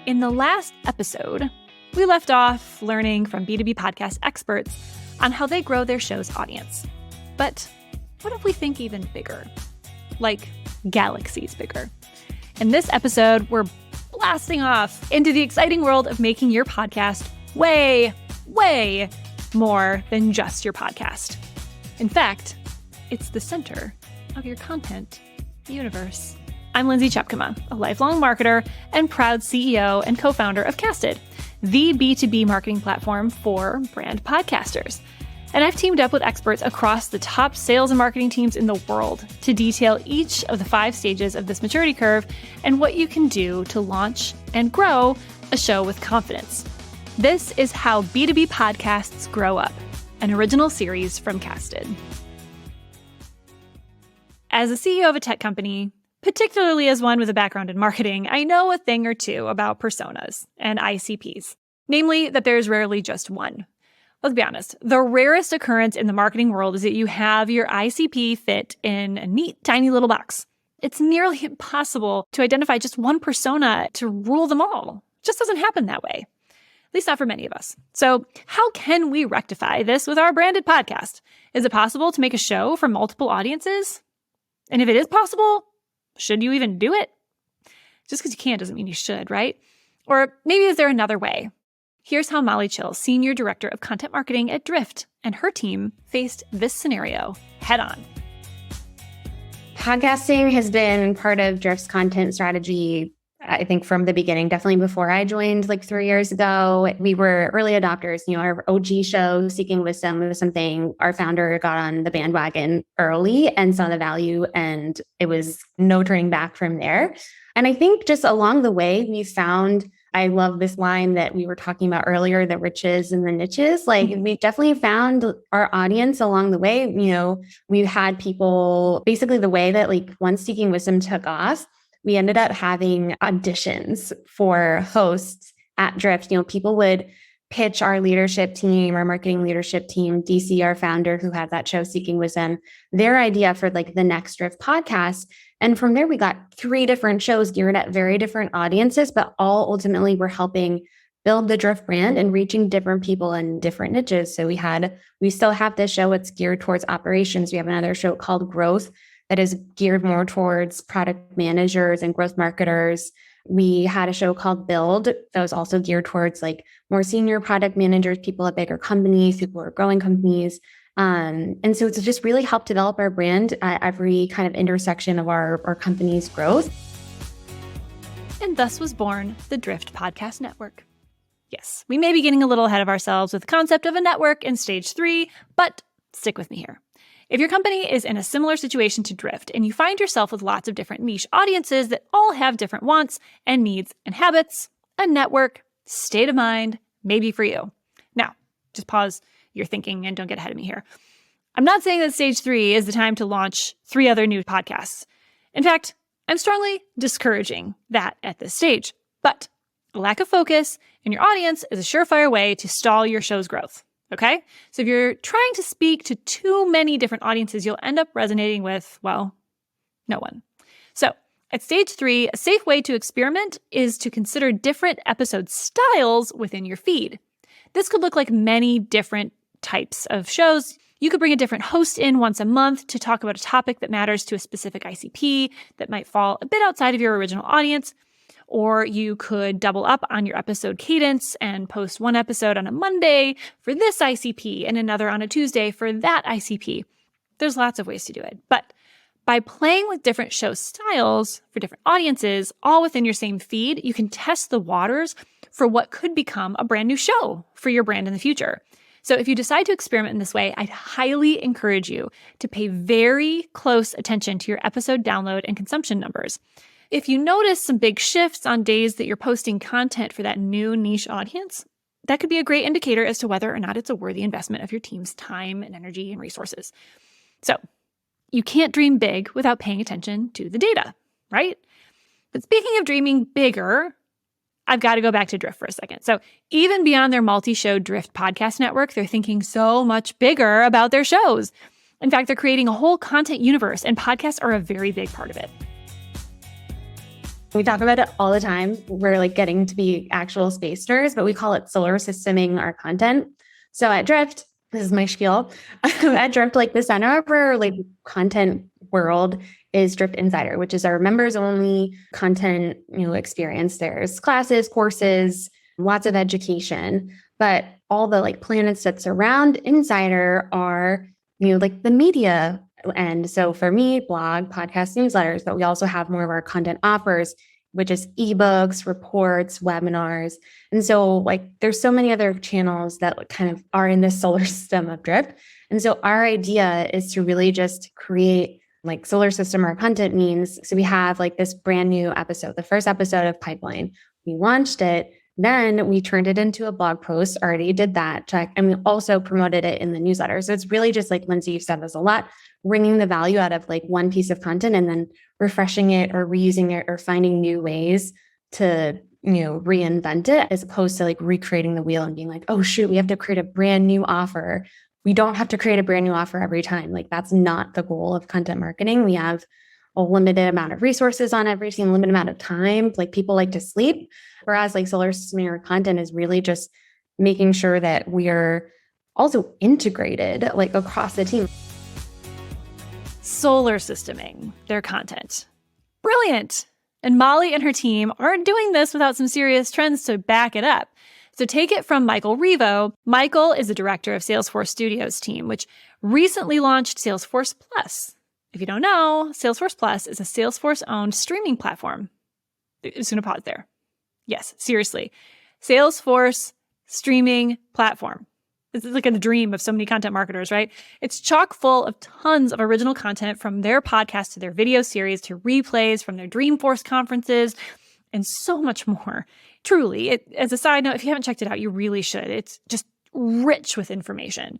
In the last episode, we left off learning from B2B podcast experts on how they grow their show's audience. But what if we think even bigger? Like galaxies bigger. In this episode, we're blasting off into the exciting world of making your podcast way, way more than just your podcast. In fact, it's the center of your content universe. I'm Lindsay Tjepkema, a lifelong marketer and proud CEO and co-founder of Casted, the B2B marketing platform for brand podcasters. And I've teamed up with experts across the top sales and marketing teams in the world to detail each of the 5 stages of this maturity curve and what you can do to launch and grow a show with confidence. This is how B2B Podcasts Grow Up, an original series from Casted. As a CEO of a tech company, particularly as one with a background in marketing, I know a thing or two about personas and ICPs, namely that there's rarely just one. Let's be honest, the rarest occurrence in the marketing world is that you have your ICP fit in a neat, tiny little box. It's nearly impossible to identify just one persona to rule them all. It just doesn't happen that way, at least not for many of us. So how can we rectify this with our branded podcast? Is it possible to make a show for multiple audiences? And if it is possible, should you even do it? Just because you can doesn't mean you should, right? Or maybe is there another way? Here's how Molly Chill, Senior Director of Content Marketing at Drift, and her team faced this scenario head on. Podcasting has been part of Drift's content strategy, I think, from the beginning, definitely before I joined like 3 years ago. We were early adopters. Our OG show, Seeking Wisdom, was something our founder got on the bandwagon early and saw the value, and it was no turning back from there. And I think just along the way, we found, I love this line that we were talking about earlier, the riches and the niches. Like we definitely found our audience along the way. We've had people, basically the way that like once Seeking Wisdom took off, we ended up having auditions for hosts at Drift. People would pitch our leadership team, our marketing leadership team, DC, our founder who had that show Seeking Wisdom, their idea for like the next Drift podcast. And from there, we got 3 different shows geared at very different audiences, but all ultimately were helping build the Drift brand and reaching different people in different niches. So we still have this show. It's geared towards operations. We have another show called Growth that is geared more towards product managers and growth marketers. We had a show called Build that was also geared towards like more senior product managers, people at bigger companies, people who are growing companies. And so it's just really helped develop our brand at every kind of intersection of our company's growth. And thus was born the Drift Podcast Network. Yes, we may be getting a little ahead of ourselves with the concept of a network in stage 3, but stick with me here. If your company is in a similar situation to Drift and you find yourself with lots of different niche audiences that all have different wants and needs and habits, a network, state of mind, may be for you. Now, just pause your thinking and don't get ahead of me here. I'm not saying that stage 3 is the time to launch 3 other new podcasts. In fact, I'm strongly discouraging that at this stage. But a lack of focus in your audience is a surefire way to stall your show's growth. Okay? So if you're trying to speak to too many different audiences, you'll end up resonating with, well, no one. So at stage 3, a safe way to experiment is to consider different episode styles within your feed. This could look like many different types of shows. You could bring a different host in once a month to talk about a topic that matters to a specific ICP that might fall a bit outside of your original audience. Or you could double up on your episode cadence and post one episode on a Monday for this ICP and another on a Tuesday for that ICP. There's lots of ways to do it. But by playing with different show styles for different audiences, all within your same feed, you can test the waters for what could become a brand new show for your brand in the future. So if you decide to experiment in this way, I'd highly encourage you to pay very close attention to your episode download and consumption numbers. If you notice some big shifts on days that you're posting content for that new niche audience, that could be a great indicator as to whether or not it's a worthy investment of your team's time and energy and resources. So you can't dream big without paying attention to the data, right? But speaking of dreaming bigger, I've got to go back to Drift for a second. So even beyond their multi-show Drift podcast network, they're thinking so much bigger about their shows. In fact, they're creating a whole content universe, and podcasts are a very big part of it. We talk about it all the time. We're like getting to be actual space nerds, but we call it solar systeming our content. So at Drift, this is my spiel. At Drift, like the center of our like content world is Drift Insider, which is our members only content, experience. There's classes, courses, lots of education, but all the like planets that surround Insider are, like the media. And so for me, blog, podcast, newsletters, but we also have more of our content offers, which is ebooks, reports, webinars. And so like there's so many other channels that kind of are in this solar system of Drift. And so our idea is to really just create like solar system our content means. So we have like this brand new episode, the first episode of Pipeline. We launched it. Then we turned it into a blog post, already did that check. And we also promoted it in the newsletter. So it's really just like, Lindsay, you've said this a lot, wringing the value out of like one piece of content and then refreshing it or reusing it or finding new ways to, reinvent it, as opposed to like recreating the wheel and being like, oh shoot, we have to create a brand new offer. We don't have to create a brand new offer every time. Like that's not the goal of content marketing. We have a limited amount of resources on everything, limited amount of time. Like people like to sleep. Whereas like solar systeming our content is really just making sure that we're also integrated like across the team. Solar systeming their content. Brilliant. And Molly and her team aren't doing this without some serious trends to back it up. So take it from Michael Rivo. Michael is the director of Salesforce Studios team, which recently launched Salesforce Plus. If you don't know, Salesforce Plus is a Salesforce-owned streaming platform. I'm just going to pause there. Yes, seriously. Salesforce streaming platform. This is like a dream of so many content marketers, right? It's chock full of tons of original content, from their podcast to their video series to replays from their Dreamforce conferences and so much more. Truly, as a side note, if you haven't checked it out, you really should. It's just rich with information.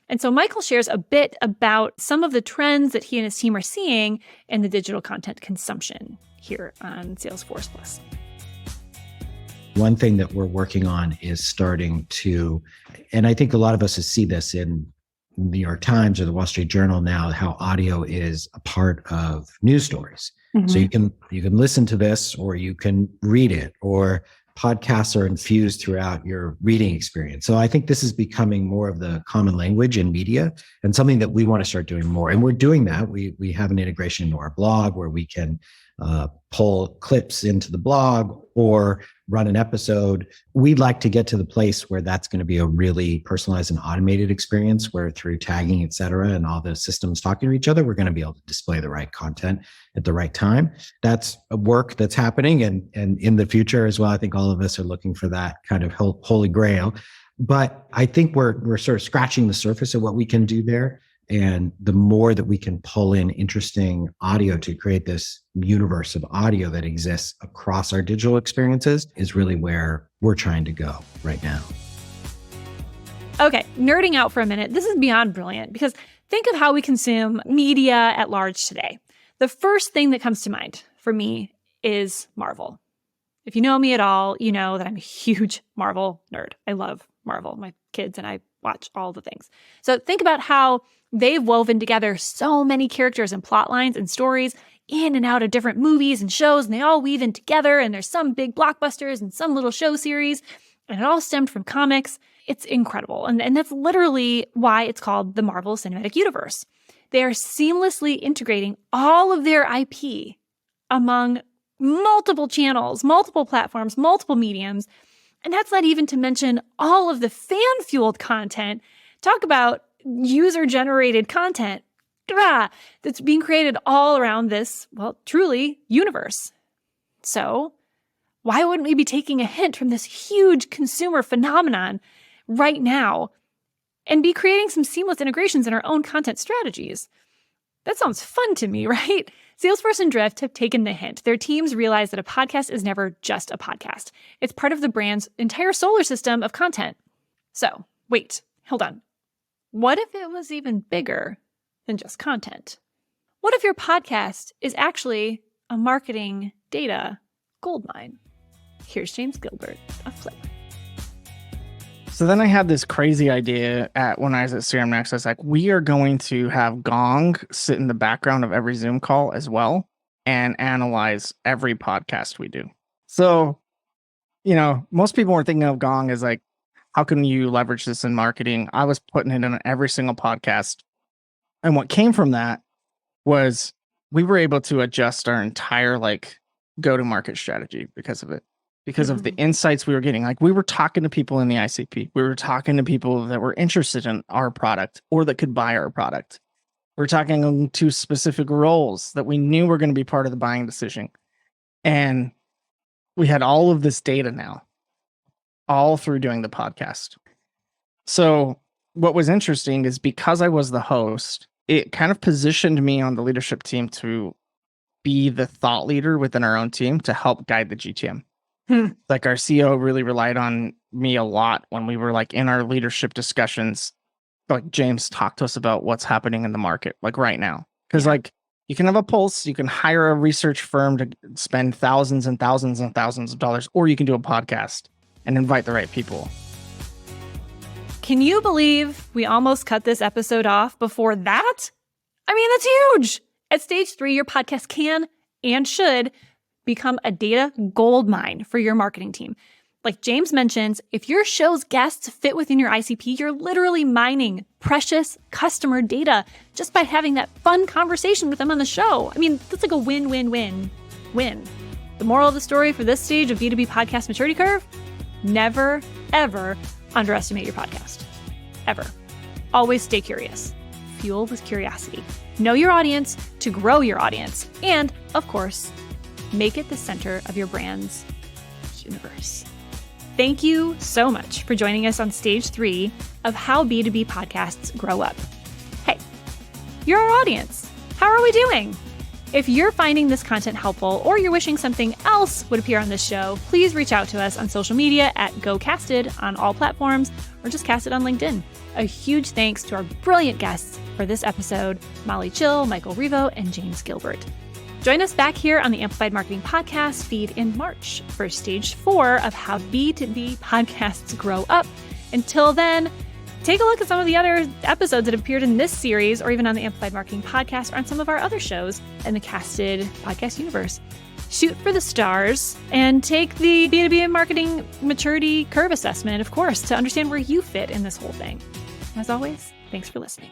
And so Michael shares a bit about some of the trends that he and his team are seeing in the digital content consumption here on Salesforce Plus. One thing that we're working on is starting to, and I think a lot of us see this in the New York Times or the Wall Street Journal now, how audio is a part of news stories. Mm-hmm. So you can listen to this, or you can read it, or podcasts are infused throughout your reading experience. So I think this is becoming more of the common language in media, and something that we want to start doing more. And we're doing that. We have an integration into our blog where we can pull clips into the blog or run an episode. We'd like to get to the place where that's going to be a really personalized and automated experience, where through tagging, et cetera, and all the systems talking to each other, we're going to be able to display the right content at the right time. That's a work that's happening. And in the future as well, I think all of us are looking for that kind of holy grail. But I think we're sort of scratching the surface of what we can do there. And the more that we can pull in interesting audio to create this universe of audio that exists across our digital experiences is really where we're trying to go right now. Okay, nerding out for a minute. This is beyond brilliant, because think of how we consume media at large today. The first thing that comes to mind for me is Marvel. If you know me at all, you know that I'm a huge Marvel nerd. I love Marvel. My kids and I watch all the things. So think about how they've woven together so many characters and plot lines and stories in and out of different movies and shows, and they all weave in together, and there's some big blockbusters and some little show series, and it all stemmed from comics. It's incredible. And that's literally why it's called the Marvel Cinematic Universe. They are seamlessly integrating all of their IP among multiple channels, multiple platforms, multiple mediums. And that's not even to mention all of the fan-fueled content. Talk about user-generated content that's being created all around this, well, truly, universe. So why wouldn't we be taking a hint from this huge consumer phenomenon right now and be creating some seamless integrations in our own content strategies? That sounds fun to me, right? Salesforce and Drift have taken the hint. Their teams realize that a podcast is never just a podcast. It's part of the brand's entire solar system of content. So, wait, hold on. What if it was even bigger than just content? What if your podcast is actually a marketing data goldmine? Here's James Gilbert of Flip. So then I had this crazy idea when I was at CRM Next. I was like, we are going to have Gong sit in the background of every Zoom call as well. and analyze every podcast we do. So, most people were thinking of Gong as like, how can you leverage this in marketing? I was putting it in every single podcast. And what came from that was we were able to adjust our entire go-to-market strategy because of it, because of the insights we were getting. Like, we were talking to people in the ICP. We were talking to people that were interested in our product or that could buy our product. We're talking to specific roles that we knew were going to be part of the buying decision. And we had all of this data now, all through doing the podcast. So what was interesting is because I was the host, it kind of positioned me on the leadership team to be the thought leader within our own team to help guide the GTM. Like, our CEO really relied on me a lot when we were in our leadership discussions. Like, James, talk to us about what's happening in the market, right now. Because you can have a pulse, you can hire a research firm to spend thousands and thousands and thousands of dollars, or you can do a podcast and invite the right people. Can you believe we almost cut this episode off before that? I mean, that's huge. At stage 3, your podcast can and should become a data goldmine for your marketing team. Like James mentions, if your show's guests fit within your ICP, you're literally mining precious customer data just by having that fun conversation with them on the show. I mean, that's like a win-win-win-win. The moral of the story for this stage of B2B podcast maturity curve: never, ever underestimate your podcast. Ever. Always stay curious. Fuel with curiosity. Know your audience to grow your audience. And, of course, make it the center of your brand's universe. Thank you so much for joining us on stage 3 of How B2B Podcasts Grow Up. Hey, you're our audience. How are we doing? If you're finding this content helpful or you're wishing something else would appear on this show, please reach out to us on social media at GoCasted on all platforms, or just cast it on LinkedIn. A huge thanks to our brilliant guests for this episode: Molly Chill, Michael Rivo, and James Gilbert. Join us back here on the Amplified Marketing Podcast feed in March for stage 4 of How B2B Podcasts Grow Up. Until then, take a look at some of the other episodes that appeared in this series, or even on the Amplified Marketing Podcast, or on some of our other shows in the Casted podcast universe. Shoot for the stars and take the B2B marketing maturity curve assessment, of course, to understand where you fit in this whole thing. As always, thanks for listening.